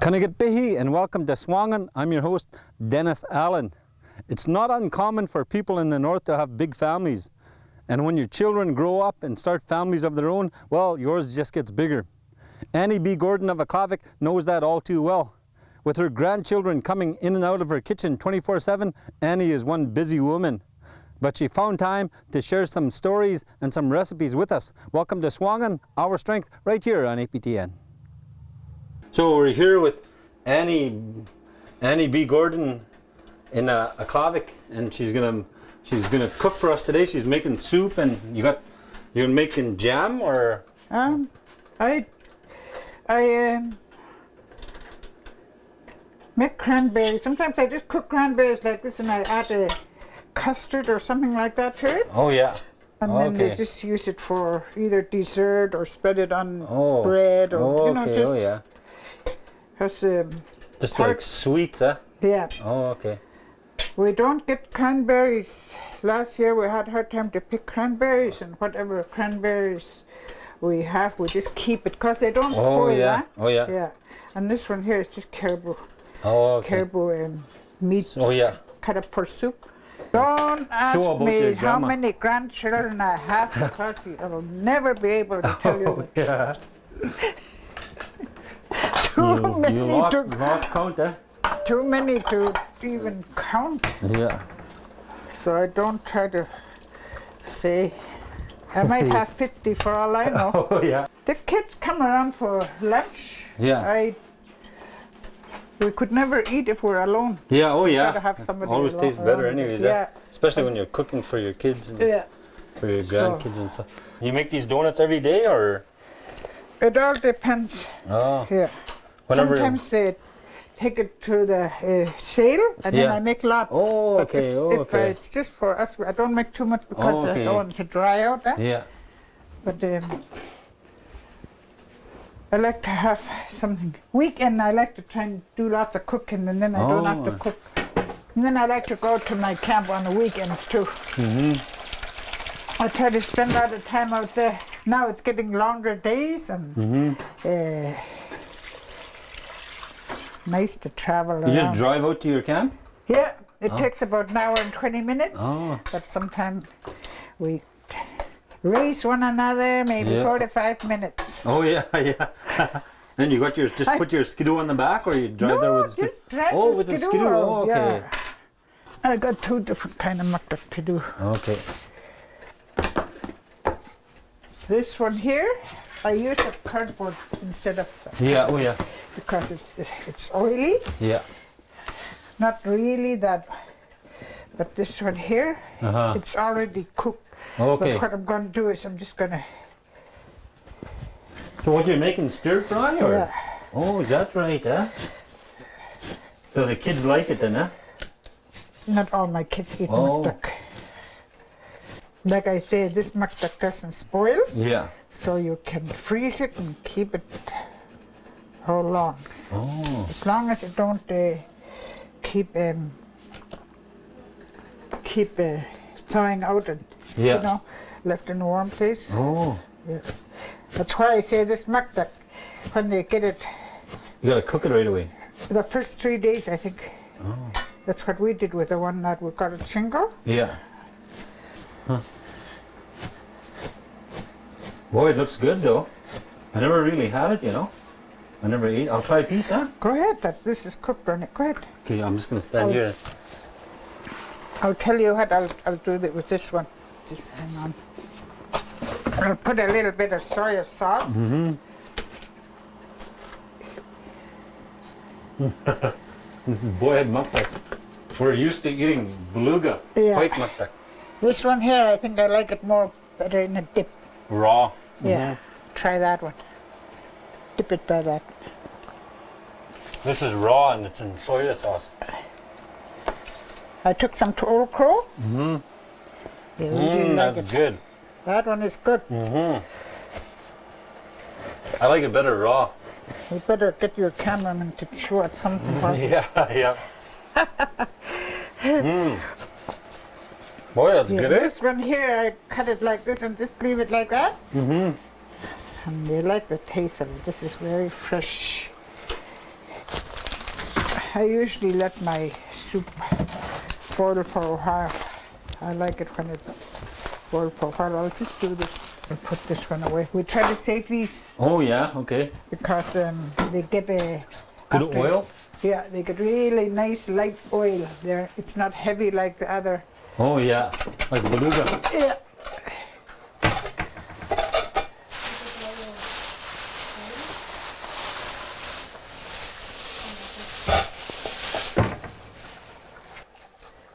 Kanagatbihi and welcome to SUAANGAN. I'm your host, Dennis Allen. It's not uncommon for people in the north to have big families. And when your children grow up and start families of their own, well, yours just gets bigger. Annie B. Gordon of Aklavik knows that all too well. With her grandchildren coming in and out of her kitchen 24/7, Annie is one busy woman. But she found time to share some stories and some recipes with us. Welcome to SUAANGAN, Our Strength, right here on APTN. So we're here with Annie B. Gordon in Aklavik, and she's gonna cook for us today. She's making soup, and you're making jam, or I make cranberries. Sometimes I just cook cranberries like this, and I add a custard or something like that to it. Oh yeah. And then they just use it for either dessert or spread it on bread, or just just like sweets, huh? Yeah. Oh, okay. We don't get cranberries. Last year we had a hard time to pick cranberries, and whatever cranberries we have, we just keep it because they don't spoil. Yeah. Huh? Oh yeah. Yeah. And this one here is just caribou. Oh, okay. Caribou meat. Oh yeah. Cut up for soup. Don't ask me how many grandchildren I have, because I'll never be able to tell you. Yeah. You lost count, eh? Too many to even count. Yeah. So I don't try to say. I might have 50 for all I know. Oh yeah. The kids come around for lunch. Yeah. We could never eat if we're alone. Yeah. Oh yeah. Gotta have somebody always tastes better, anyways. Yeah. Especially when you're cooking for your kids and for your grandkids and stuff. You make these donuts every day, or? It all depends. Oh. Yeah. Sometimes they take it to the sale, and then I make lots. Oh, okay. If it's just for us, I don't make too much because I don't want it to dry out. Yeah. But I like to have something. Weekend, I like to try and do lots of cooking, and then I don't have to cook. And then I like to go to my camp on the weekends too. I try to spend a lot of time out there. Now it's getting longer days, and nice to travel around. You just drive out to your camp? Yeah, it takes about an hour and 20 minutes. Oh. But sometimes we race one another, maybe 45 minutes. Oh yeah, yeah. Then you got put your skidoo on the back, or you drive there with the skidoo? Just drive with the skidoo. Oh, okay. Yeah. I got two different kind of MakTak to do. Okay. This one here, I use a cardboard instead of because it's oily. Yeah. Not really that, but this one here, it's already cooked. Okay. But what I'm going to do is I'm just going to. So what you're making, stir fry, or? Yeah. Oh, that's right, huh? So the kids like it then, huh? Not all my kids eat MakTak. Like I say, this MakTak doesn't spoil. Yeah. So you can freeze it and keep it how long. Oh. As long as you don't keep thawing out and left in a warm place. Oh. Yeah. That's why I say this MakTak, when they get it, you gotta cook it right away. The first 3 days, I think. Oh. That's what we did with the one that we got at Shingle. Yeah. Huh. Boy, it looks good though. I never really had it, I never ate. I'll try a piece, huh? Go ahead. This is cooked on it. Go ahead. Okay, I'm just gonna stand here. I'll tell you what. I'll do that with this one. Just hang on. I'll put a little bit of soy sauce. This is Bowhead MakTak. We're used to eating beluga, white MakTak. This one here, I think I like it better in a dip. Raw. Yeah. Try that one. Dip it by that. This is raw and it's in soy sauce. I took some to Old Crow. They really like that's it. good. That one is good. I like it better raw. You better get your cameraman to show it something. Yeah. Boy, that's good, This one here, I cut it like this and just leave it like that. And they like the taste of it. This is very fresh. I usually let my soup boil for a while. I like it when it's boiled for a while. I'll just do this and put this one away. We try to save these. Oh yeah, okay. Because they get a Good oil? Yeah, they get really nice light oil. It's not heavy like the other. Oh yeah, like beluga. Yeah.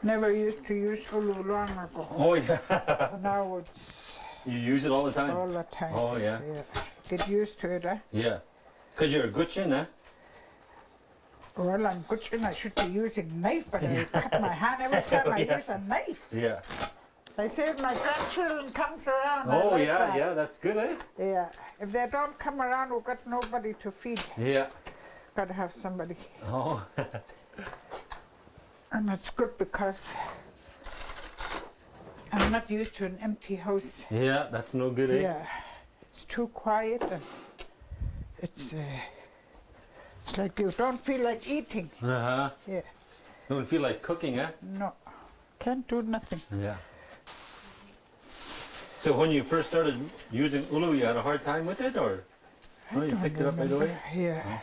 Never used to use ulu long ago. Oh yeah. Now it's You use it all the time? all the time. Oh yeah. Get used to it, eh? Yeah. Because you're a good chin, eh? Well, I'm good and I should be using knife, but I cut my hand every time I use a knife. Yeah. I say if my grandchildren comes around, I Oh like yeah, that. yeah, that's good, eh? Yeah. If they don't come around, we've got nobody to feed. Yeah. Got to have somebody. Oh. And that's good because I'm not used to an empty house. Yeah, that's no good, eh? Yeah. It's too quiet and it's like you don't feel like eating. Uh-huh. Yeah. Don't feel like cooking, eh? No. Can't do nothing. Yeah. So when you first started using ulu, you had a hard time with it, or no, you picked it up right away? Yeah.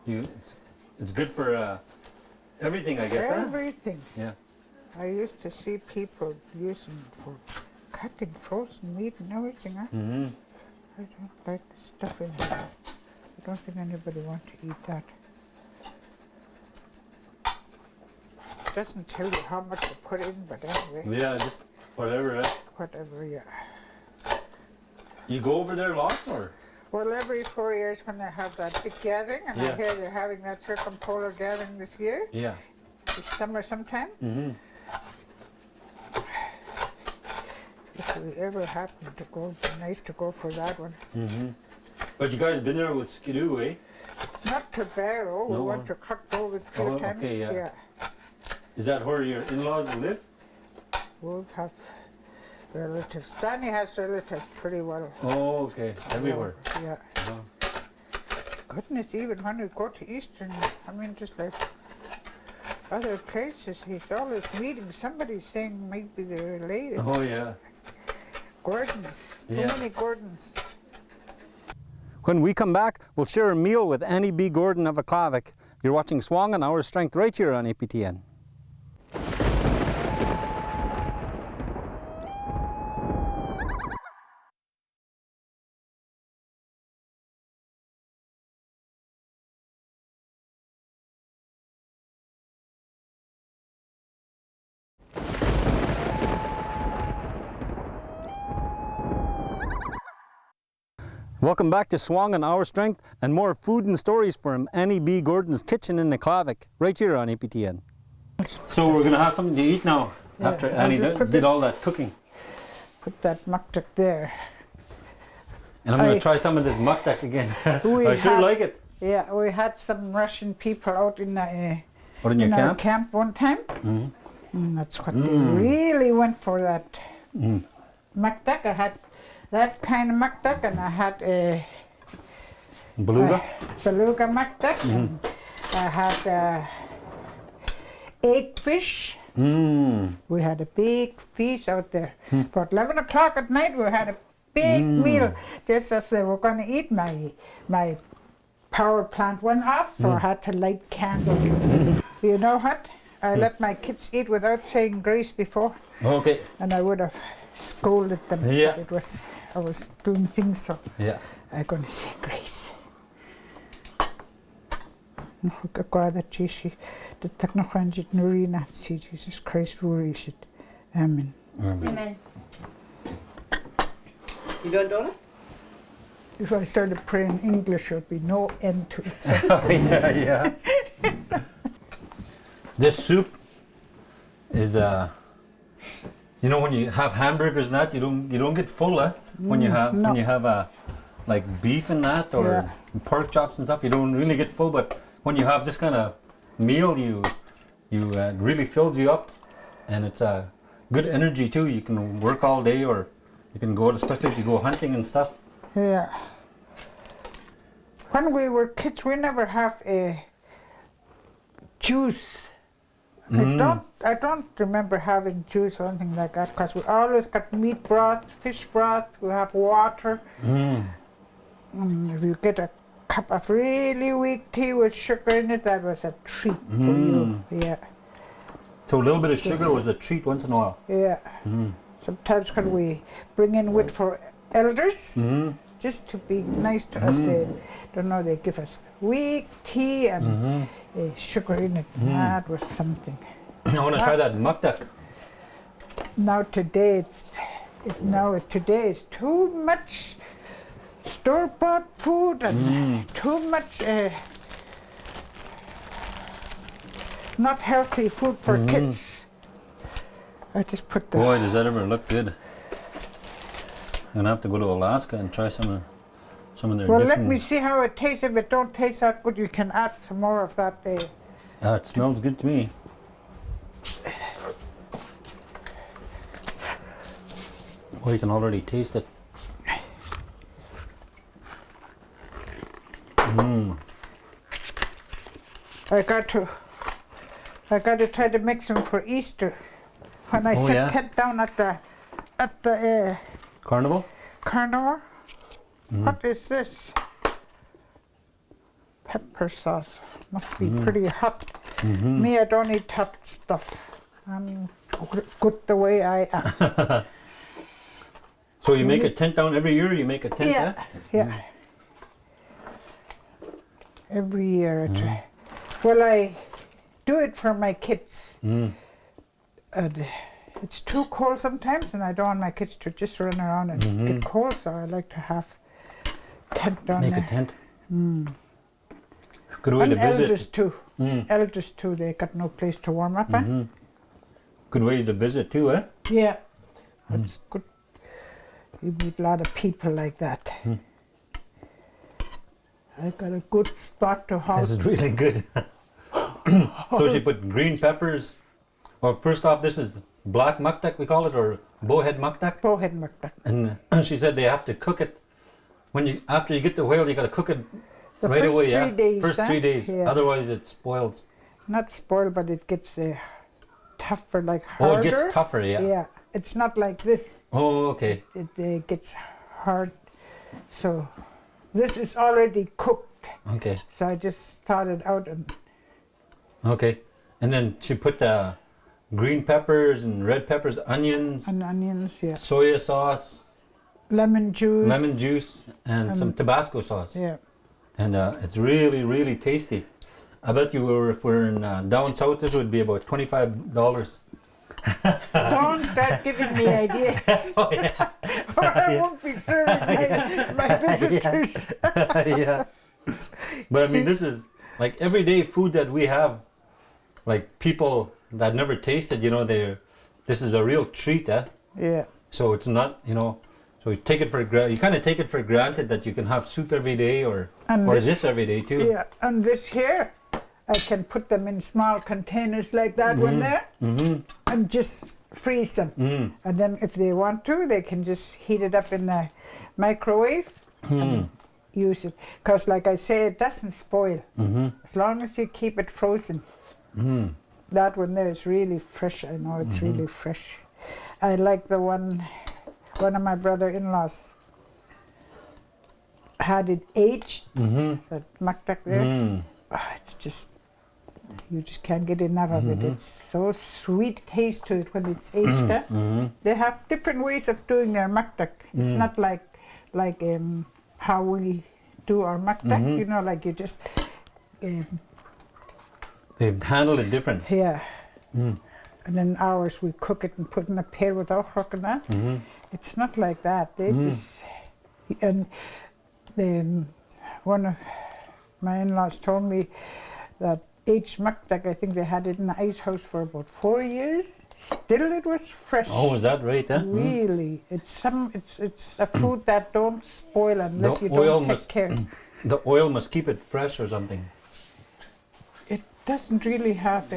It's good for everything, I guess, huh? Everything. Yeah. I used to see people using it for cutting frozen meat and everything. Huh? Mm-hmm. I don't like the stuff in it. I don't think anybody wants to eat that. It doesn't tell you how much to put in, but anyway. Yeah, just whatever, eh? Whatever, yeah. You go over there lots, or? Well, every 4 years when they have that big gathering, and I Yeah. hear they're having that circumpolar gathering this year, Yeah. this summer sometime. Mm-hmm. If we ever happen to go, it'd be nice to go for that one. Mm-hmm. But you guys been there with Skidoo, eh? Not to Barrow, we No. went to Cockbow a few Oh, times. okay, yeah. Is that where your in-laws live? We'll have relatives. Danny has relatives pretty well. Oh, okay. Everywhere. Yeah. Oh. Goodness, even when we go to Eastern, I mean, just like other places, he's always meeting somebody saying maybe they're related. Oh, yeah. Gordons. Yeah. How many Gordons? When we come back, we'll share a meal with Annie B. Gordon of Aklavik. You're watching SUAANGAN Our Strength right here on APTN. Welcome back to SUAANGAN Our Strength and more food and stories from Annie B. Gordon's kitchen in Aklavik, right here on APTN. So we're going to have something to eat now, Yeah, after I'll Annie just put did this- all that cooking. Put that MakTak there. And I'm going I- to try some of this MakTak again. We I sure had- like it. Yeah, we had some Russian people out in What, in your our camp? camp one time. Mhm. And that's what they really went for, that MakTak. I had that kind of MakTak, and I had a Beluga? beluga MakTak. And I had 8 fish. Mm. We had a big feast out there. About 11 o'clock at night, we had a big meal. Just as they were going to eat, my power plant went off, so I had to light candles. You know what? I let my kids eat without saying grace before, Okay. and I would have scolded them. Yeah. But I was doing things, so Yeah. I'm going to say grace. Jesus Christ, Amen. Amen. You don't do it? If I started praying English, there'd be no end to it. So. Yeah, yeah. This soup is you know, when you have hamburgers and that, you don't get full, eh? When you have no. when you have like beef and that, or Yeah. pork chops and stuff, you don't really get full. But when you have this kind of meal, you it really fills you up, and it's good energy too. You can work all day, or you can go, especially if you go hunting and stuff. Yeah. When we were kids, we never have juice. I don't remember having juice or anything like that because we always got meat broth, fish broth, we have water. If you get a cup of really weak tea with sugar in it, that was a treat for you. Yeah. So a little bit of sugar was a treat once in a while. Yeah. Sometimes when we bring in wit for elders, just to be nice to us, they don't know, they give us weak tea and sugar in it. That was something. I want to try that MakTak. Now today today is too much store-bought food and too much not healthy food for kids. I just put the... Boy, does that ever look good. I'm gonna have to go to Alaska and try some of their Well, different... let me see how it tastes. If it don't taste that good, you can add some more of that. It smells good to me. Oh, you can already taste it. I got to try to make some for Easter. When I set tent down at the Carnival? carnival. What is this? Pepper sauce. Must be pretty hot. Me, I don't eat hot stuff. I'm good the way I am. So you make a tent down every year? You make a tent? Yeah. Every year I try. Well, I do it for my kids. And it's too cold sometimes, and I don't want my kids to just run around and get cold, so I like to have tent down there. Make a tent. Good way And to visit. elders too. Elders too, they got no place to warm up. Good way to visit too, eh? Yeah, that's good. You meet a lot of people like that. I got a good spot to hold. This is really good. So she put green peppers. Well, first off, this is black MakTak, we call it, or Bowhead MakTak. Bowhead MakTak. And she said they have to cook it after you get the whale. You got to cook it The right first away. 3 days, first 3 days. Yeah. Otherwise, it spoils. Not spoiled, but it gets tougher, like Oh, harder. it gets tougher, yeah. Yeah, it's not like this. Oh, okay. It gets hard. So this is already cooked. Okay. So I just thawed it out and Okay. And then she put green peppers and red peppers, onions, onions, yeah. soya sauce, Lemon juice. and some Tabasco sauce. Yeah. And it's really, really tasty. I bet you if we're in down south, this would be about $25. Don't start giving me ideas. Oh, yeah. Or I won't be serving my visitors. Yeah. But I mean, this is like everyday food that we have. Like people that never tasted, this is a real treat, eh? Yeah. So it's not, so you take it for you kind of take it for granted that you can have soup every day or this every day too. Yeah, and this here, I can put them in small containers like that one there, and just freeze them. And then if they want to, they can just heat it up in the microwave and use it. Because like I say, it doesn't spoil. As long as you keep it frozen. That one there is really fresh. I know it's really fresh. I like the one of my brother-in-laws had it aged, that MakTak there. Oh, it's just, you just can't get enough of it. It's so sweet taste to it when it's aged. They have different ways of doing their MakTak. It's not like how we do our MakTak, like you just... They handle it different. Yeah. And then ours, we cook it and put in a pail without hooking that. It's not like that. They just... And one of my in-laws told me that aged MakTak, I think they had it in the ice house for about 4 years. Still it was fresh. Oh, is that right? Huh? Really. It's a food that don't spoil unless you don't take care. The oil must keep it fresh or something. It doesn't really have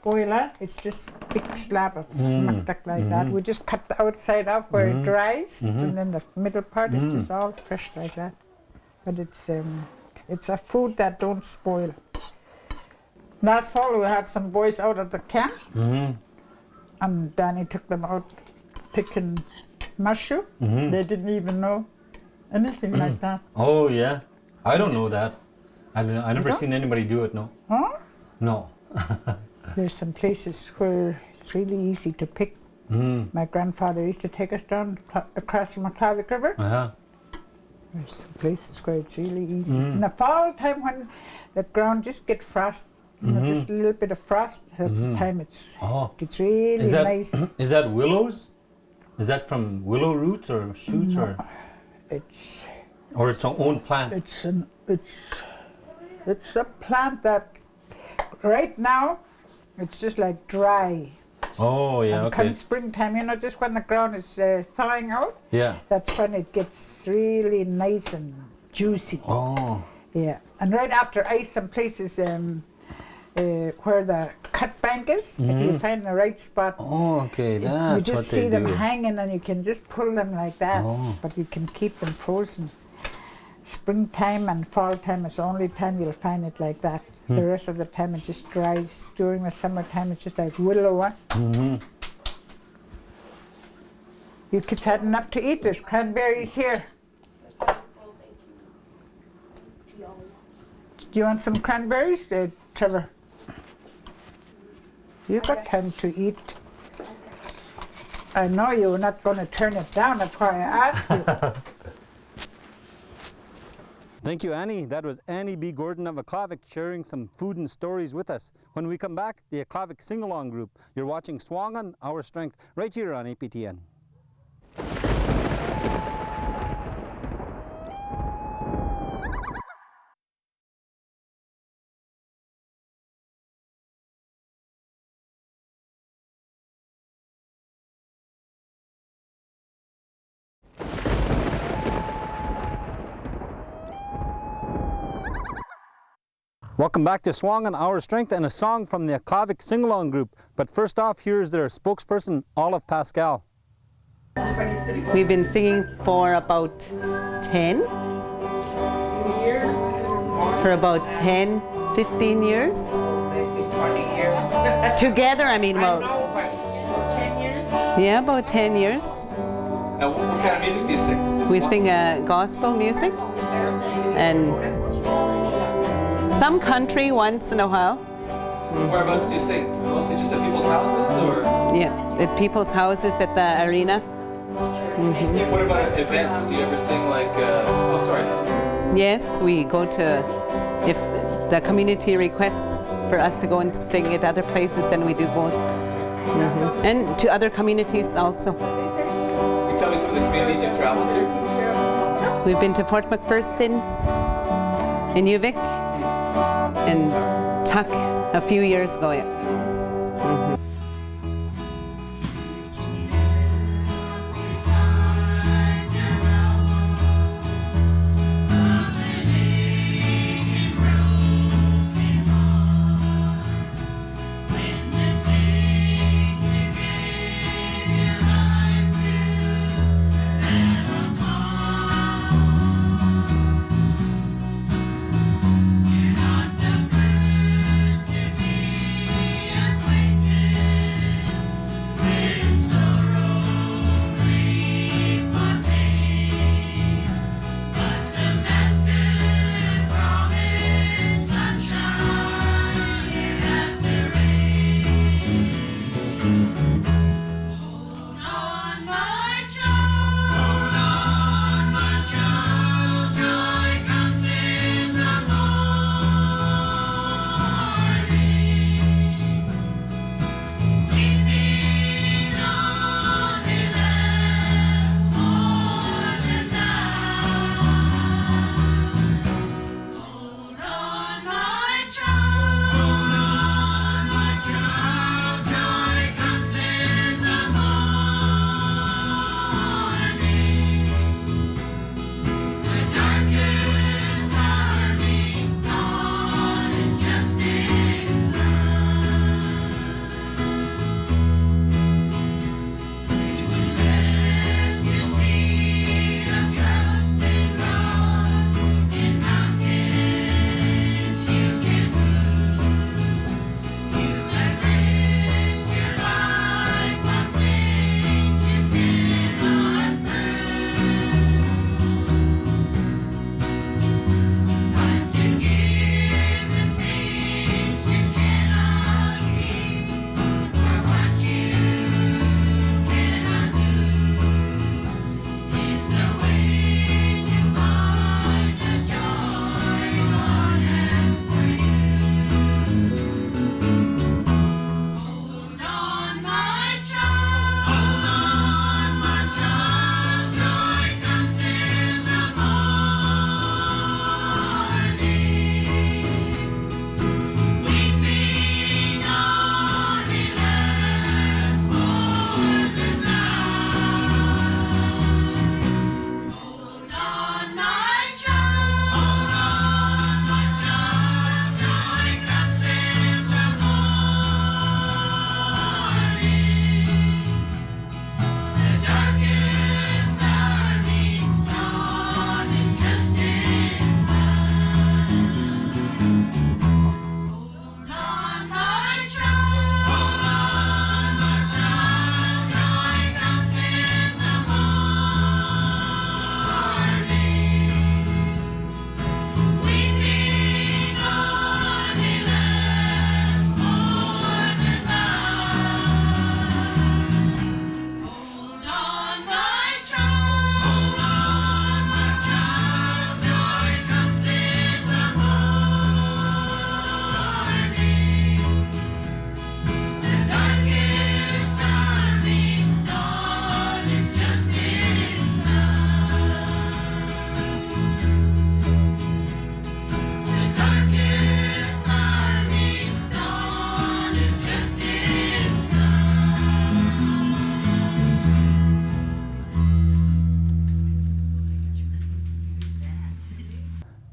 oil. It's just a big slab of MakTak like that. We just cut the outside off where it dries, and then the middle part is just all fresh like that. But It's a food that don't spoil. Last fall we had some boys out of the camp, and Danny took them out picking mushroom. They didn't even know anything like that. Oh yeah, I don't know that. I never seen anybody do it. No. Huh? No. There's some places where it's really easy to pick. My grandfather used to take us down across from Aklavik River. There's some places where it's really easy. In the fall time when the ground just gets frost, you know, just a little bit of frost, that's the time it's really nice. Is that willows? Is that from willow roots or shoots? No, or its own plant? It's a plant that right now it's just like dry. Oh yeah, and okay. come springtime, you know, just when the ground is thawing out, that's when it gets really nice and juicy. Oh. Yeah, and right after ice, some places where the cut bank is, if you find the right spot, okay, that's you just what see they them do. hanging and you can just pull them like that, but you can keep them frozen. Springtime and fall time is the only time you'll find it like that. The rest of the time it just dries. During the summertime it's just like willow. You kids had enough to eat. There's cranberries here. Do you want some cranberries, Trevor? You got time to eat. I know you were not going to turn it down. That's why I asked you. Thank you, Annie. That was Annie B. Gordon of Aklavik sharing some food and stories with us. When we come back, the Aklavik Sing-Along Group. You're watching SUAANGAN, Our Strength, right here on APTN. Welcome back to SUAANGAN, Our Strength, and a song from the Aklavik Sing-Along Group. But first off, here's their spokesperson, Olive Pascal. We've been singing for about 10 years. For about 10, 15 years. 20 years. Together, I mean, well. 10 years? Yeah, about 10 years. Now, what kind of music do you sing? We sing gospel music and some country once in a while. Whereabouts do you sing? Mostly just at people's houses, or? Yeah, at people's houses at the arena. What about at events? Do you ever sing like, oh sorry. Yes, we go to, if the community requests for us to go and sing at other places, then we do go. And to other communities also. Can you tell me some of the communities you've traveled to? We've been to Fort McPherson, in Aklavik, and Tuck a few years ago. Yeah.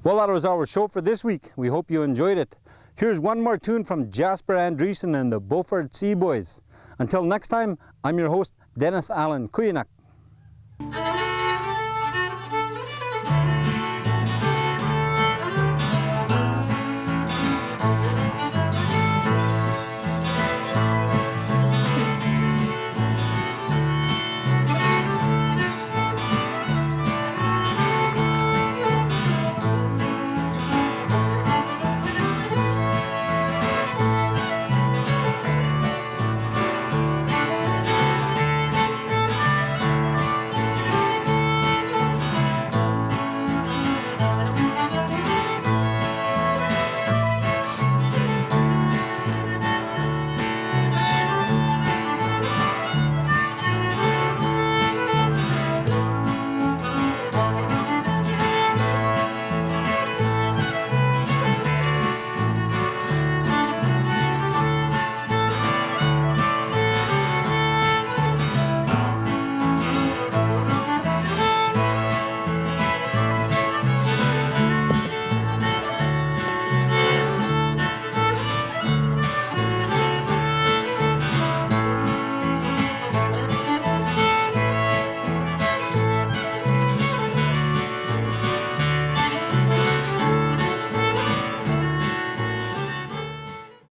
Well, that was our show for this week. We hope you enjoyed it. Here's one more tune from Jasper Andreessen and the Beaufort Sea Boys. Until next time, I'm your host, Dennis Allen. Kuyanak.